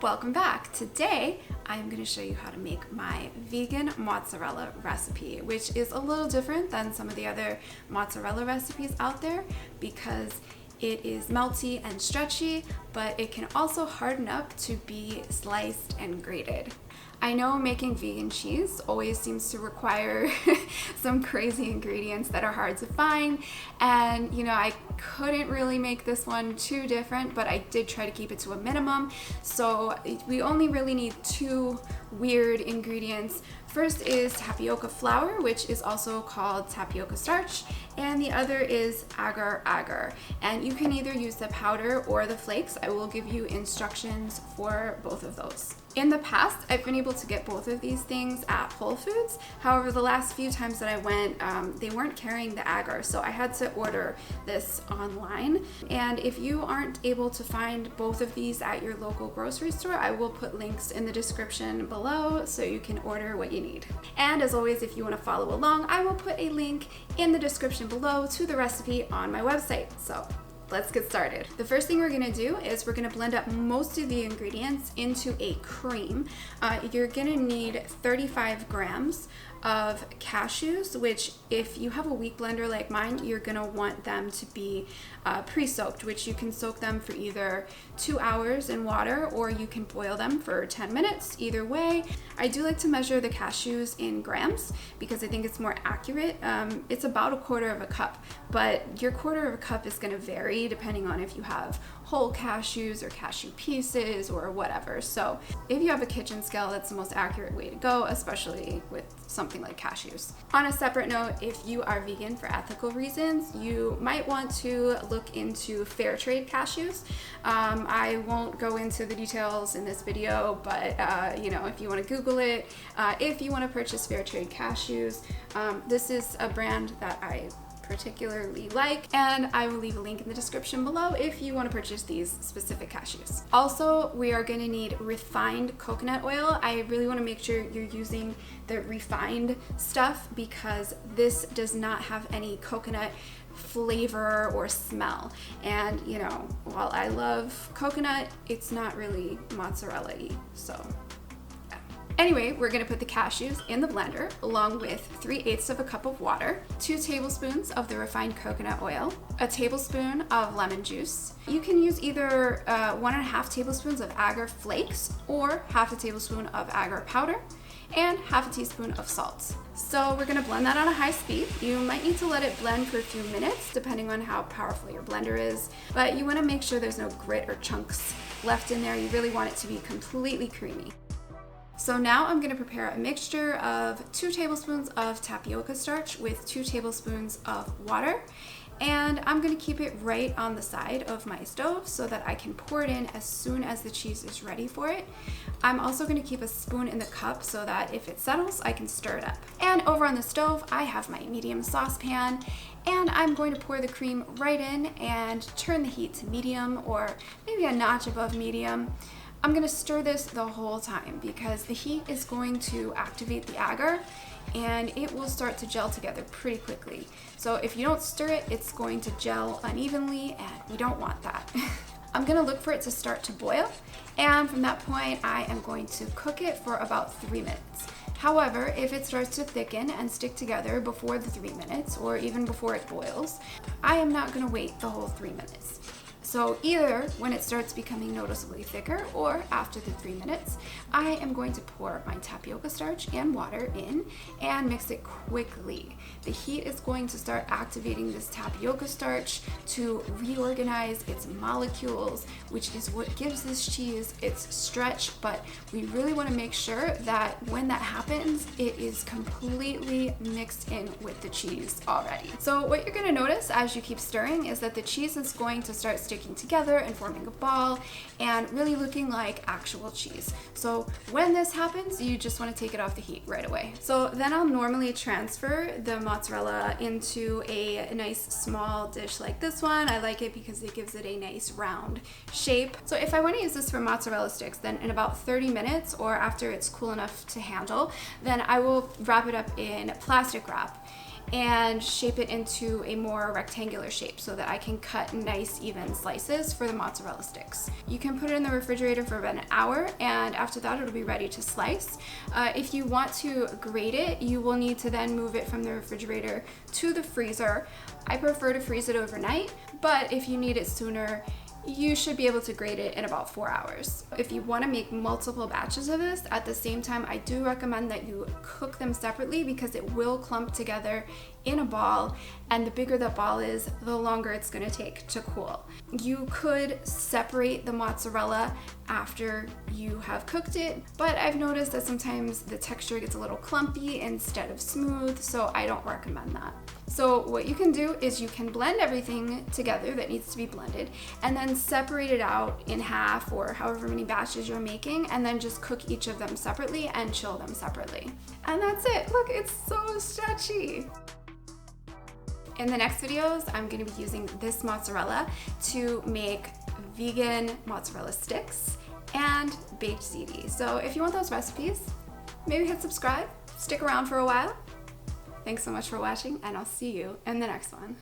Welcome back. Today I'm going to show you how to make my vegan mozzarella recipe, which is a little different than some of the other mozzarella recipes out there because it is melty and stretchy, but it can also harden up to be sliced and grated. I know making vegan cheese always seems to require some crazy ingredients that are hard to find, and I couldn't really make this one too different, but I did try to keep it to a minimum. So we only really need two weird ingredients. First is tapioca flour, which is also called tapioca starch, and the other is agar-agar. And you can either use the powder or the flakes. I will give you instructions for both of those. In the past, I've been able to get both of these things at Whole Foods. However, the last few times that I went, they weren't carrying the agar, so I had to order this online. And if you aren't able to find both of these at your local grocery store, I will put links in the description below so you can order what you need. And as always, if you want to follow along, I will put a link in the description below to the recipe on my website. So let's get started. The first thing we're gonna do is we're gonna blend up most of the ingredients into a cream. You're gonna need 35 grams of cashews, which if you have a weak blender like mine, you're gonna want them to be pre-soaked, which you can soak them for either 2 hours in water or you can boil them for 10 minutes. Either way, I do like to measure the cashews in grams because I think it's more accurate. It's about 1/4 cup, but your 1/4 cup is gonna vary depending on if you have whole cashews or cashew pieces or whatever. So if you have a kitchen scale, that's the most accurate way to go, especially with something like cashews. On a separate note, if you are vegan for ethical reasons, you might want to look into fair trade cashews. I won't go into the details in this video, but if you want to Google it, if you want to purchase fair trade cashews, this is a brand that I particularly like, and I will leave a link in the description below if you want to purchase these specific cashews. Also, we are going to need refined coconut oil. I really want to make sure you're using the refined stuff because this does not have any coconut flavor or smell. And while I love coconut, it's not really mozzarella-y, so anyway, we're gonna put the cashews in the blender along with 3/8 cup of water, 2 tablespoons of the refined coconut oil, a tablespoon of lemon juice. You can use either 1.5 tablespoons of agar flakes or 1/2 tablespoon of agar powder, and 1/2 teaspoon of salt. So we're gonna blend that on a high speed. You might need to let it blend for a few minutes depending on how powerful your blender is, but you wanna make sure there's no grit or chunks left in there. You really want it to be completely creamy. So now I'm going to prepare a mixture of 2 tablespoons of tapioca starch with 2 tablespoons of water, and I'm going to keep it right on the side of my stove so that I can pour it in as soon as the cheese is ready for it. I'm also going to keep a spoon in the cup so that if it settles, I can stir it up. And over on the stove, I have my medium saucepan, and I'm going to pour the cream right in and turn the heat to medium or maybe a notch above medium. I'm gonna stir this the whole time because the heat is going to activate the agar and it will start to gel together pretty quickly. So if you don't stir it, it's going to gel unevenly and we don't want that. I'm gonna look for it to start to boil, and from that point, I am going to cook it for about 3 minutes. However, if it starts to thicken and stick together before the 3 minutes or even before it boils, I am not gonna wait the whole 3 minutes. So either when it starts becoming noticeably thicker or after the 3 minutes, I am going to pour my tapioca starch and water in and mix it quickly. The heat is going to start activating this tapioca starch to reorganize its molecules, which is what gives this cheese its stretch, but we really want to make sure that when that happens, it is completely mixed in with the cheese already. So what you're going to notice as you keep stirring is that the cheese is going to start sticking together and forming a ball and really looking like actual cheese. So when this happens, you just want to take it off the heat right away. So then I'll normally transfer the mozzarella into a nice small dish like this one. I like it because it gives it a nice round shape. So if I want to use this for mozzarella sticks, then in about 30 minutes or after it's cool enough to handle, then I will wrap it up in plastic wrap. and shape it into a more rectangular shape so that I can cut nice even slices for the mozzarella sticks. You can put it in the refrigerator for about an hour, and after that it'll be ready to slice. If you want to grate it, you will need to then move it from the refrigerator to the freezer. I prefer to freeze it overnight, but if you need it sooner, you should be able to grate it in about 4 hours. If you want to make multiple batches of this at the same time, I do recommend that you cook them separately because it will clump together in a ball, and the bigger the ball is, the longer it's going to take to cool. You could separate the mozzarella after you have cooked it, but I've noticed that sometimes the texture gets a little clumpy instead of smooth, so I don't recommend that. So what you can do is you can blend everything together that needs to be blended and then separate it out in half or however many batches you're making, and then just cook each of them separately and chill them separately. And that's it. Look, it's so stretchy. In the next videos, I'm going to be using this mozzarella to make vegan mozzarella sticks and baked ziti. So if you want those recipes, maybe hit subscribe, stick around for a while. Thanks so much for watching, and I'll see you in the next one.